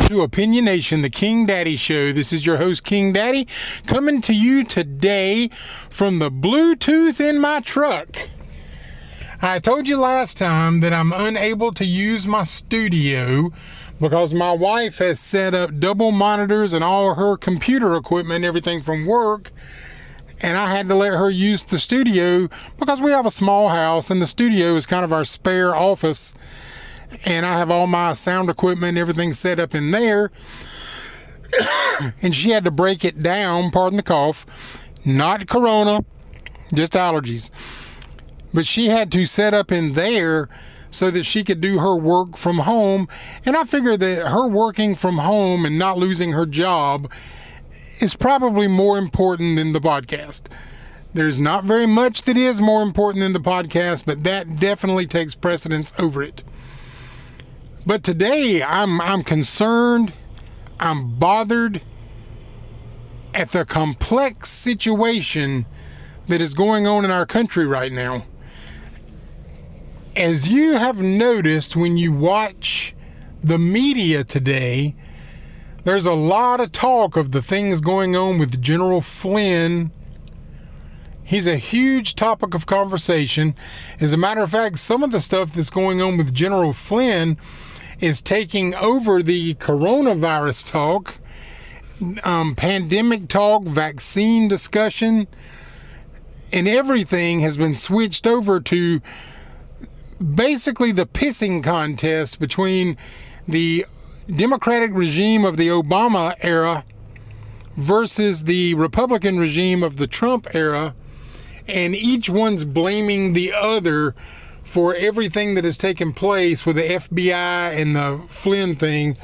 to Opinion Nation, the King Daddy Show. This is your host, King Daddy, coming to you today from the Bluetooth in my truck. I told you last time that I'm unable to use my studio because my wife has set up double monitors and all her computer equipment, everything from work, and I had to let her use the studio because we have a small house and the studio is kind of our spare office. And I have all my sound equipment and everything set up in there. And she had to break it down, pardon the cough, not corona, just allergies. But she had to set up in there so that she could do her work from home. And I figured that her working from home and not losing her job is probably more important than the podcast. There's not very much that is more important than the podcast, but that definitely takes precedence over it. But today, I'm concerned, I'm bothered at the complex situation that is going on in our country right now. As you have noticed when you watch the media today, there's a lot of talk of the things going on with General Flynn. He's a huge topic of conversation. As a matter of fact, some of the stuff that's going on with General Flynn is taking over the coronavirus talk, pandemic talk, vaccine discussion, and everything has been switched over to basically the pissing contest between the Democratic regime of the Obama era versus the Republican regime of the Trump era, and each one's blaming the other for everything that has taken place with the FBI and the Flynn thing.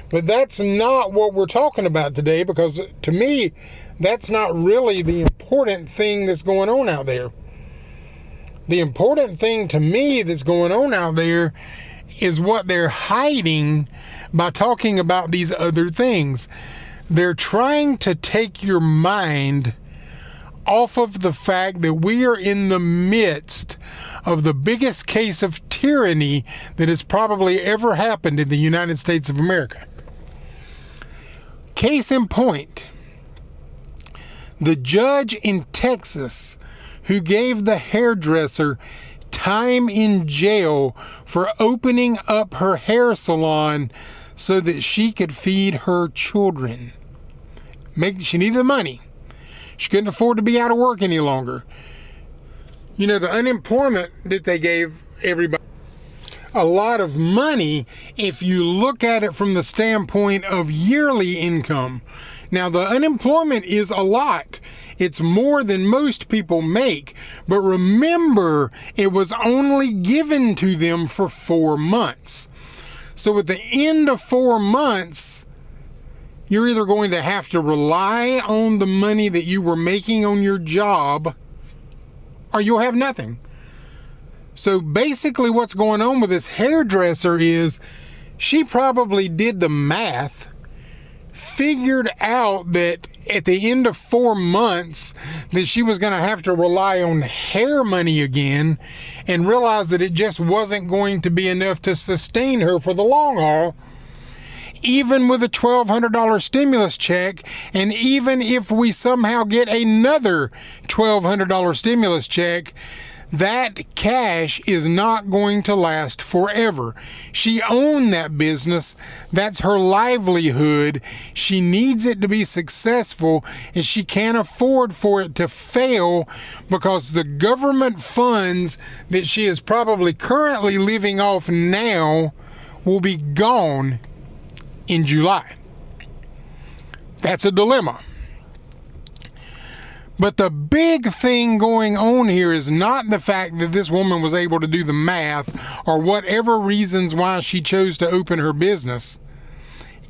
But that's not what we're talking about today, because to me, that's not really the important thing that's going on out there. The important thing to me that's going on out there is what they're hiding by talking about these other things. They're trying to take your mind off of the fact that we are in the midst of the biggest case of tyranny that has probably ever happened in the United States of America. Case in point, the judge in Texas who gave the hairdresser time in jail for opening up her hair salon so that she could feed her children. She needed the money. She couldn't afford to be out of work any longer. You know, the unemployment that they gave everybody, a lot of money if you look at it from the standpoint of yearly income. Now, the unemployment is a lot. It's more than most people make. But remember, it was only given to them for 4 months. So at the end of 4 months, you're either going to have to rely on the money that you were making on your job, or you'll have nothing. So basically what's going on with this hairdresser is she probably did the math, figured out that at the end of 4 months that she was going to have to rely on hair money again, and realized that it just wasn't going to be enough to sustain her for the long haul. Even with a $1,200 stimulus check, and even if we somehow get another $1,200 stimulus check, that cash is not going to last forever. She owned that business. That's her livelihood. She needs it to be successful, and she can't afford for it to fail, because the government funds that she is probably currently living off now will be gone in July. That's a dilemma. But the big thing going on here is not the fact that this woman was able to do the math or whatever reasons why she chose to open her business.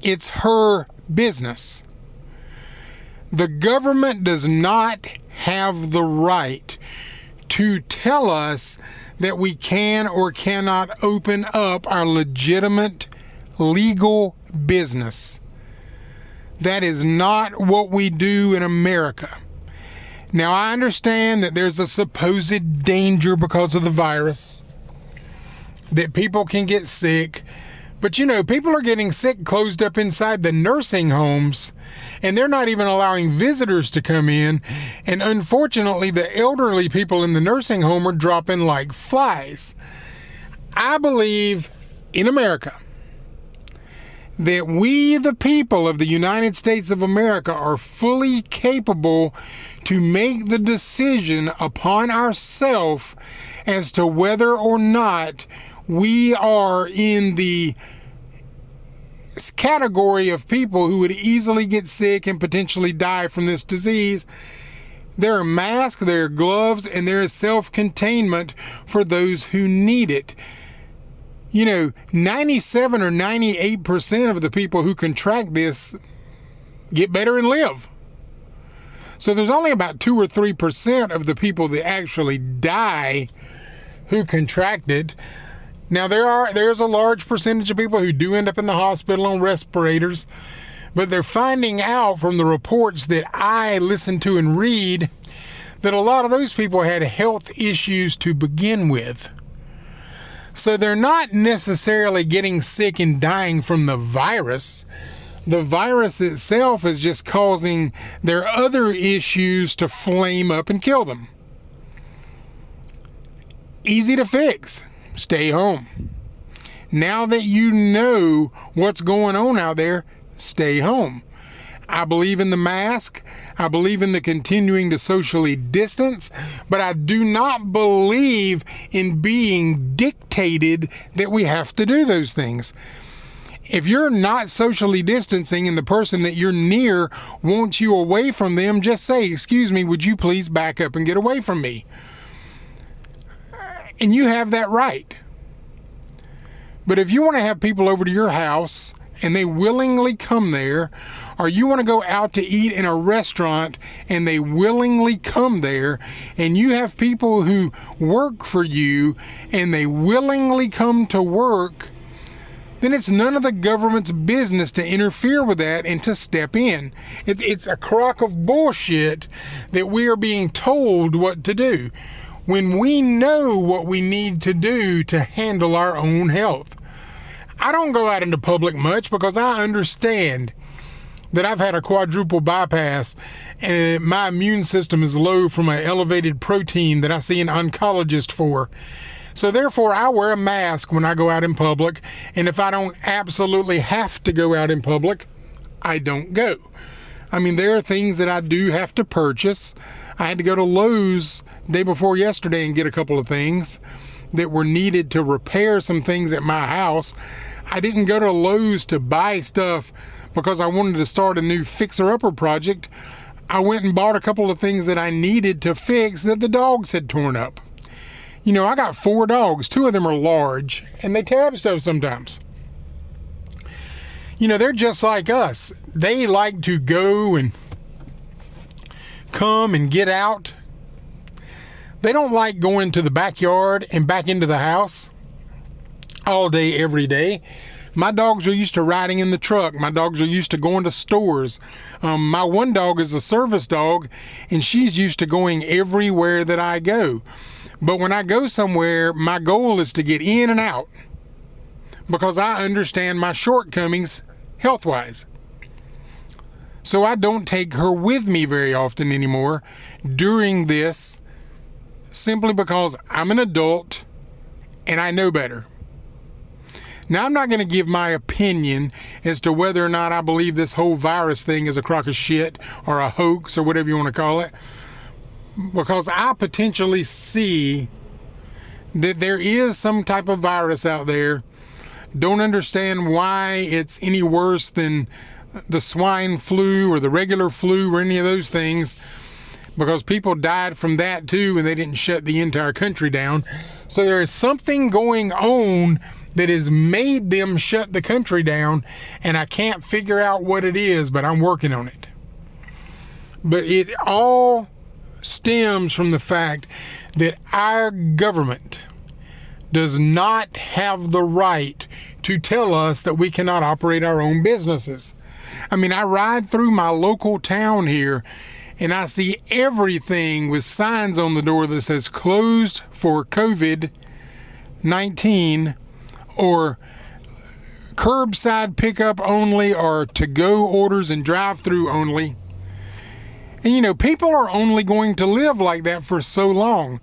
It's her business. The government does not have the right to tell us that we can or cannot open up our legitimate legal business. That is not what we do in America. Now, I understand that there's a supposed danger because of the virus, that people can get sick, But you know, people are getting sick closed up inside the nursing homes, and they're not even allowing visitors to come in. And unfortunately, the elderly people in the nursing home are dropping like flies. I believe in America that we, the people of the United States of America, are fully capable to make the decision upon ourselves as to whether or not we are in the category of people who would easily get sick and potentially die from this disease. There are masks, there are gloves, and there is self-containment for those who need it. You know, 97 or 98% of the people who contract this get better and live. So there's only about 2 or 3% of the people that actually die who contract it. Now, there's a large percentage of people who do end up in the hospital on respirators, but they're finding out from the reports that I listen to and read that a lot of those people had health issues to begin with. So they're not necessarily getting sick and dying from the virus. The virus itself is just causing their other issues to flame up and kill them. Easy to fix. Stay home. Now that you know what's going on out there, stay home. I believe in the mask. I believe in the continuing to socially distance, but I do not believe in being dictated that we have to do those things. If you're not socially distancing and the person that you're near wants you away from them, just say, "Excuse me, would you please back up and get away from me?" And you have that right. But if you want to have people over to your house and they willingly come there, or you want to go out to eat in a restaurant and they willingly come there, and you have people who work for you and they willingly come to work, then it's none of the government's business to interfere with that and to step in. It's a crock of bullshit that we are being told what to do, when we know what we need to do to handle our own health. I don't go out into public much because I understand that I've had a quadruple bypass and my immune system is low from an elevated protein that I see an oncologist for. So therefore, I wear a mask when I go out in public, and if I don't absolutely have to go out in public, I don't go. I mean, there are things that I do have to purchase. I had to go to Lowe's day before yesterday and get a couple of things that were needed to repair some things at my house. I didn't go to Lowe's to buy stuff because I wanted to start a new fixer-upper project. I went and bought a couple of things that I needed to fix that the dogs had torn up. You know, I got 4 dogs. 2 of them are large, and they tear up stuff sometimes. You know, they're just like us. They like to go and come and get out. They don't like going to the backyard and back into the house all day, every day. My dogs are used to riding in the truck. My dogs are used to going to stores. My one dog is a service dog, and she's used to going everywhere that I go. But when I go somewhere, my goal is to get in and out because I understand my shortcomings health-wise. So I don't take her with me very often anymore during this, simply because I'm an adult and I know better. Now, I'm not going to give my opinion as to whether or not I believe this whole virus thing is a crock of shit or a hoax or whatever you want to call it, because I potentially see that there is some type of virus out there. Don't understand why it's any worse than the swine flu or the regular flu or any of those things, because people died from that too and they didn't shut the entire country down. So there is something going on that has made them shut the country down, and I can't figure out what it is, but I'm working on it. But it all stems from the fact that our government does not have the right to tell us that we cannot operate our own businesses. I mean, I ride through my local town here and I see everything with signs on the door that says closed for COVID-19 or curbside pickup only or to-go orders and drive-through only. And people are only going to live like that for so long.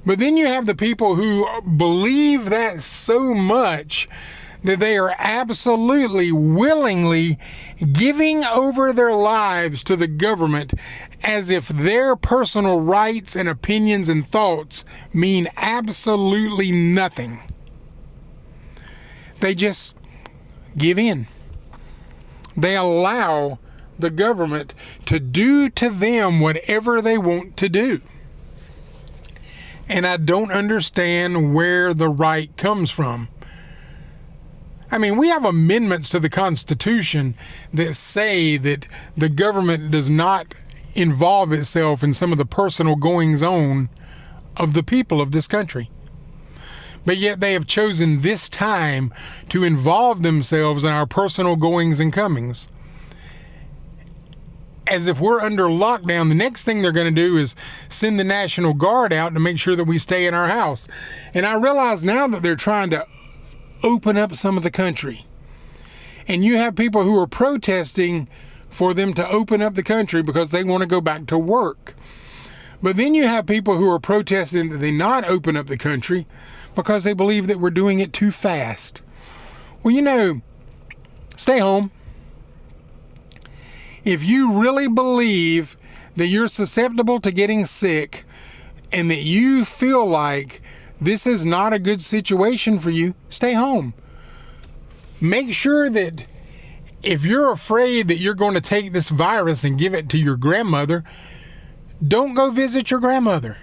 But then you have the people who believe that so much that they are absolutely, willingly giving over their lives to the government as if their personal rights and opinions and thoughts mean absolutely nothing. They just give in. They allow the government to do to them whatever they want to do. And I don't understand where the right comes from. I mean, we have amendments to the Constitution that say that the government does not involve itself in some of the personal goings-on of the people of this country. But yet they have chosen this time to involve themselves in our personal goings and comings. As if we're under lockdown, the next thing they're going to do is send the National Guard out to make sure that we stay in our house. And I realize now that they're trying to open up some of the country. And you have people who are protesting for them to open up the country because they want to go back to work. But then you have people who are protesting that they not open up the country because they believe that we're doing it too fast. Well, stay home. If you really believe that you're susceptible to getting sick and that you feel like this is not a good situation for you, stay home. Make sure that if you're afraid that you're going to take this virus and give it to your grandmother, don't go visit your grandmother.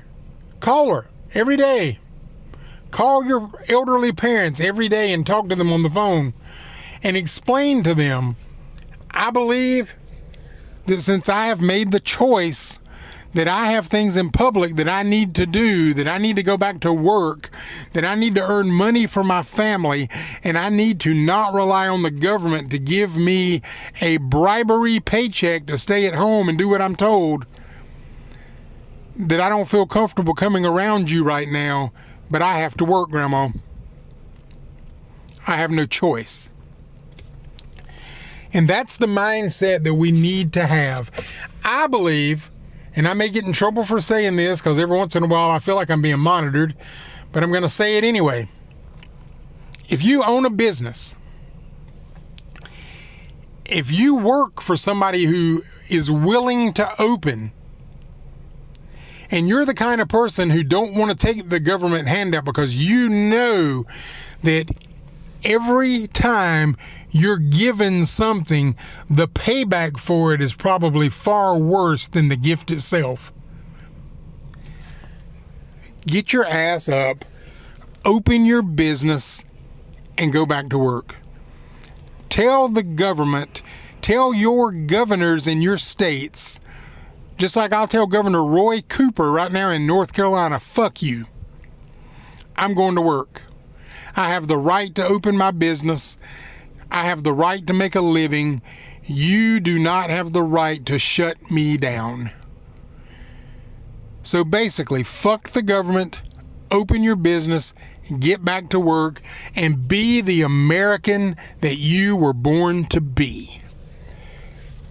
Call her every day. Call your elderly parents every day and talk to them on the phone and explain to them, I believe that since I have made the choice that I have things in public that I need to do, that I need to go back to work, that I need to earn money for my family, and I need to not rely on the government to give me a bribery paycheck to stay at home and do what I'm told, that I don't feel comfortable coming around you right now, but I have to work, Grandma. I have no choice. And that's the mindset that we need to have. I believe, and I may get in trouble for saying this because every once in a while I feel like I'm being monitored, but I'm going to say it anyway. If you own a business, if you work for somebody who is willing to open, and you're the kind of person who don't want to take the government handout because you know that every time you're given something, the payback for it is probably far worse than the gift itself. Get your ass up, open your business, and go back to work. Tell the government, tell your governors in your states, just like I'll tell Governor Roy Cooper right now in North Carolina, fuck you. I'm going to work. I have the right to open my business. I have the right to make a living. You do not have the right to shut me down. So basically, fuck the government, open your business, get back to work, and be the American that you were born to be.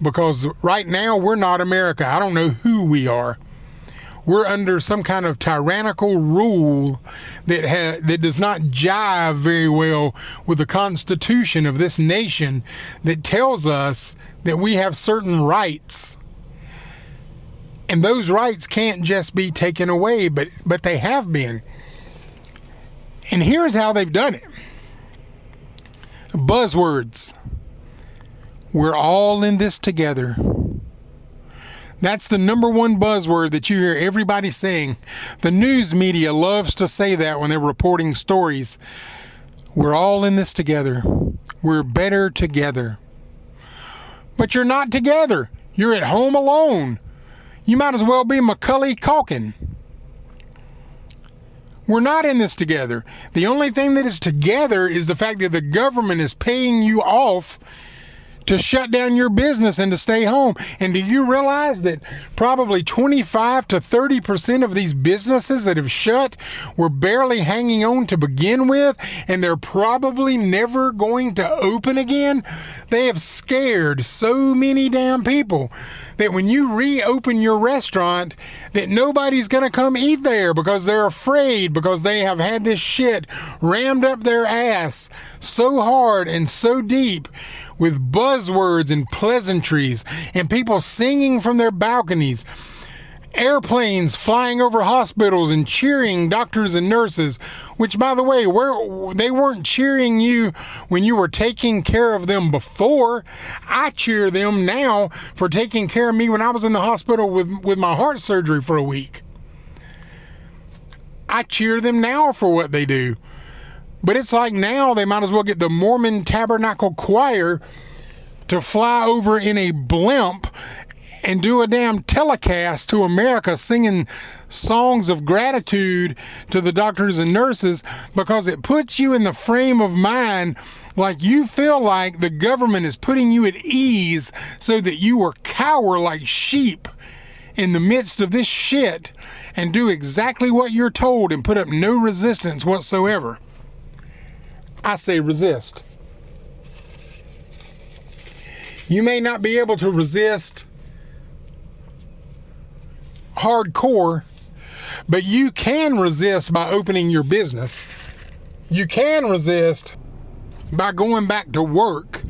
Because right now, we're not America. I don't know who we are. We're under some kind of tyrannical rule that does not jive very well with the Constitution of this nation that tells us that we have certain rights. And those rights can't just be taken away, but they have been. And here's how they've done it. Buzzwords. We're all in this together. That's the number one buzzword that you hear everybody saying. The news media loves to say that when they're reporting stories. We're all in this together. We're better together. But you're not together. You're at home alone. You might as well be Macaulay Culkin. We're not in this together. The only thing that is together is the fact that the government is paying you off to shut down your business and to stay home. And do you realize that probably 25 to 30% of these businesses that have shut were barely hanging on to begin with, and they're probably never going to open again? They have scared so many damn people that when you reopen your restaurant, that nobody's going to come eat there because they're afraid, because they have had this shit rammed up their ass so hard and so deep with buzzwords and pleasantries and people singing from their balconies, airplanes flying over hospitals and cheering doctors and nurses, which, by the way, they weren't cheering you when you were taking care of them before. I cheer them now for taking care of me when I was in the hospital with my heart surgery for a week. I cheer them now for what they do. But it's like now they might as well get the Mormon Tabernacle Choir to fly over in a blimp and do a damn telecast to America singing songs of gratitude to the doctors and nurses, because it puts you in the frame of mind like you feel like the government is putting you at ease so that you will cower like sheep in the midst of this shit and do exactly what you're told and put up no resistance whatsoever. I say resist. You may not be able to resist hardcore, but you can resist by opening your business. You can resist by going back to work.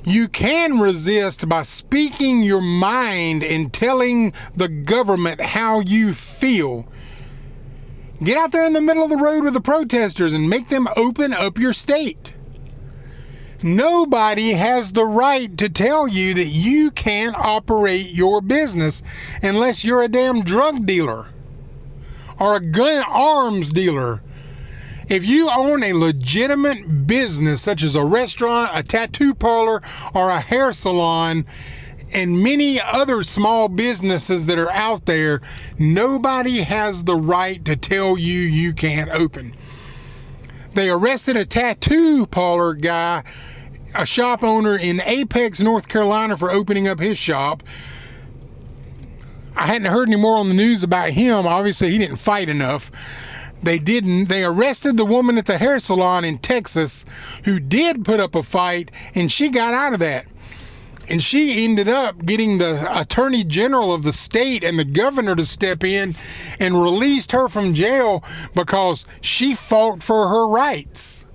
You can resist by speaking your mind and telling the government how you feel. Get out there in the middle of the road with the protesters and make them open up your state. Nobody has the right to tell you that you can't operate your business unless you're a damn drug dealer or a gun arms dealer. If you own a legitimate business such as a restaurant, a tattoo parlor, or a hair salon, and many other small businesses that are out there, nobody has the right to tell you you can't open. They arrested a tattoo parlor guy, a shop owner in Apex, North Carolina, for opening up his shop. I hadn't heard any more on the news about him. Obviously, he didn't fight enough. They arrested the woman at the hair salon in Texas who did put up a fight, and she got out of that. And she ended up getting the attorney general of the state and the governor to step in and released her from jail because she fought for her rights.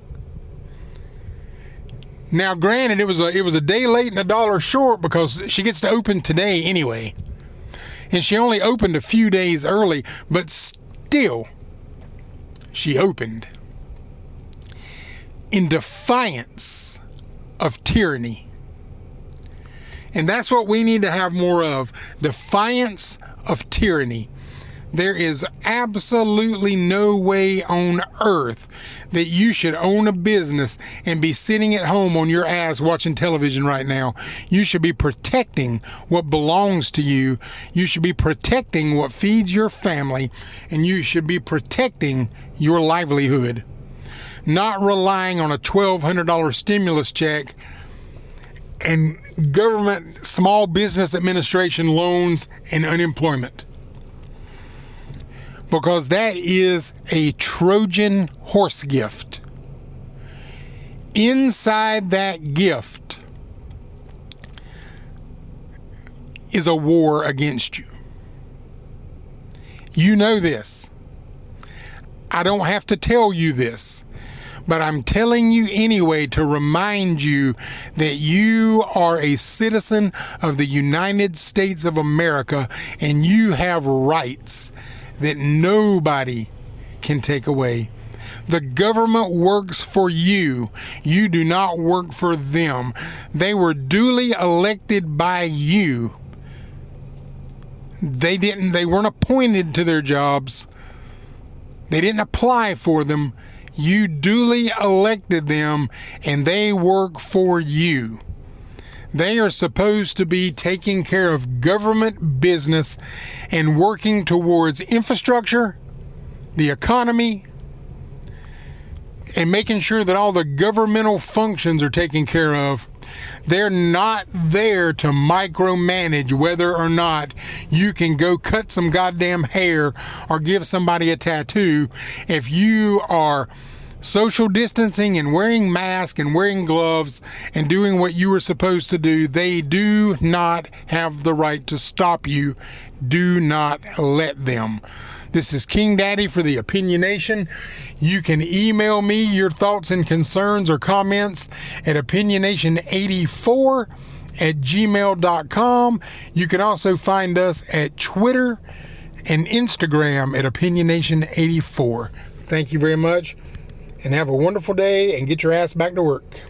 Now, granted, it was a day late and a dollar short because she gets to open today anyway. And she only opened a few days early, but still, she opened in defiance of tyranny. And that's what we need to have more of, defiance of tyranny. There is absolutely no way on earth that you should own a business and be sitting at home on your ass watching television right now. You should be protecting what belongs to you. You should be protecting what feeds your family, and you should be protecting your livelihood, not relying on a $1,200 stimulus check and government small business administration loans and unemployment. Because that is a Trojan horse gift. Inside that gift is a war against you. You know this. I don't have to tell you this, but I'm telling you anyway to remind you that you are a citizen of the United States of America, and you have rights that nobody can take away. The government works for you. You do not work for them. They were duly elected by you. They weren't appointed to their jobs. They didn't apply for them. You duly elected them, and they work for you. They are supposed to be taking care of government business and working towards infrastructure, the economy, and making sure that all the governmental functions are taken care of. They're not there to micromanage whether or not you can go cut some goddamn hair or give somebody a tattoo. If you are social distancing and wearing masks and wearing gloves and doing what you were supposed to do, they do not have the right to stop you. Do not let them. This is King Daddy for the Opinionation. You can email me your thoughts and concerns or comments at opinionation84@gmail.com. You can also find us at Twitter and Instagram at opinionation84. Thank you very much, and have a wonderful day, and get your ass back to work.